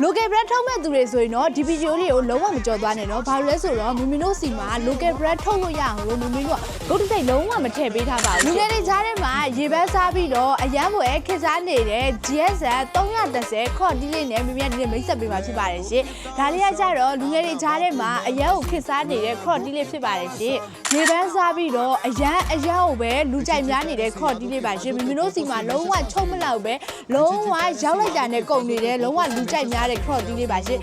local brand ထုတ်မဲ့သူတွေဆိုရင်တော့ဒီ video လေးကိုလုံးဝမကြော်သွားနဲ့နော်ဘာလို့လဲဆိုတော့မမင်းတို့စီမှာ local brand ထုတ်လို့ရအောင်လို့မမင်းတို့ကဂုတ်တိတ်လုံးဝမထည့်ပေးထားပါဘူးလူငယ်တွေကြားထဲမှာရေပန်းစားပြီးတော့အရန်ပွဲခက်စားနေတဲ့ GSM 330ခေါ်တီးလေးနဲ့မမင်းကဒီနေ့မိတ်ဆက်ပေးမှာဖြစ်ပါတယ်ရှင်ဒါလေးကကြတော့လူငယ်တွေကြားထဲမှာအရန်ကိုခက်စားနေတဲ့ခေါ်တီးလေးဖြစ်ပါတယ်ရှင်ရေပန်းစားပြီးတော့အရန်ကိုပဲလူကြိုက်များနေတဲ့ခေါ်တီးလေးပါရှင်မမင်းတို့စီမှာလုံးဝချုံမလောက်ပဲလုံးဝရောက်လိုက်တာနဲ့ကုန်နေတယ်လုံးဝလူကြိုက်များတဲ့ခေါ်တီးလေးပါရှင်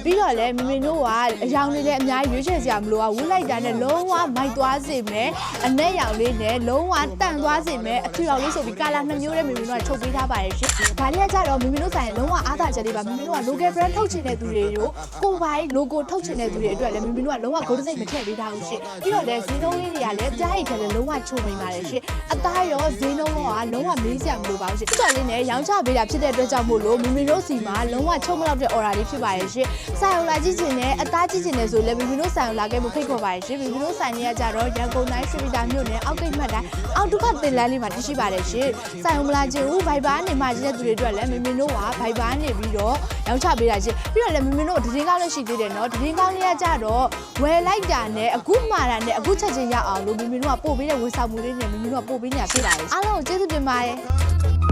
ပြီးတော့လည်းမမင်းတို့ကအယောင်နေတဲ့အများကြီးရွေးချယ်စရာမလိုဝှက်လိုက်တာနဲ့လုံးဝမိုက်သွားစေမယ်အနဲ့ရောင်လေးနဲ့လုံးဝတန့်သွားစေမယ်အထူရောင်လေးဆိုပြီးကာလာ2မျိုးနဲ့မမင်းတို့ကချုပ်ပေးထားပါတယ်ရှင်ဒါလေးကကြတော့မမင်းတို့ဆိုင်လုံးဝအားသာချက်လေးပါမမင်းတို့က local brand ထုတ်ချင်တဲ့သူတွေကိုကိုပိုင် logo ထုတ်ချင်တဲ့သူတွေအတွက်လည်းမမင်းတို့ကလုံးဝဂုဏ်စိတ်မထည့်ပေးထားဘူးရှင်ပြီးတော့လည်းဈေးနှုန်းလေးတွေကလည်းကြားရိတ်ထဲလည်းလုံးဝချုံနေပါတယ်ရှင်အသားရောဈေးနှုန်းရောလုံးဝမေးစရာမလိုပါဘူးရှင်ဒီကလေးနဲ့ရောင်းချပေးတာဖြစ်တဲ့အတွက်ကြောင့်မို့လို့မမင်းတို့စီမှာလုံးဝချုံမလောက်တဲ့ order လေးဖြစ်ပါတယ်ရှင်ဆိုင်အောင်လာကြည့်ချင်တယ်အသားကြည့်ချင်တယ်ဆိုလည်းမမင်းတို့ဆိုင်အောင်လာခဲ့ဖို့ဖိတ်ခေါ်ပါတယ်ရှင်မမင်းတို့ဆိုင်ကြီးကကြတော့ရန်ကုန်တိုင်းရွှေပြည်သာမြို့နယ်အောက်ကိတ်မှတ်တိုင်းအောက်တုခတင်လန်းလေးမှာတရှိပါတယ်ရှင်ဆိုင်အောင်မလာခြင်းဦး Viber နဲ့မှာခြင်းတဲ့သူတွေအတွက်လည်းမမင်းတို့က Viber နေပြီးတော့ရောင်းချပေးတာရှင်ပြီးတော့လည်းမမင်းတို့သတင်းကောင်းလည်းရှိသေးတယ်နော်သတင်းကောင်းလေးကကြတော့ဝယ်လိုက်တာနဲ့အခုမှာတာနဲ့အခုချက်ချင်းရအောင်လို့မမင်းတို့ကပို့ပေးတဲ့ဝန်ဆောင်မှုလေးနဲ့မမင်းတို့ကပို့ပေးနေတာဖြစ်ပါတယ်အားလုံးကိုကျေးဇူးတင်ပါတယ်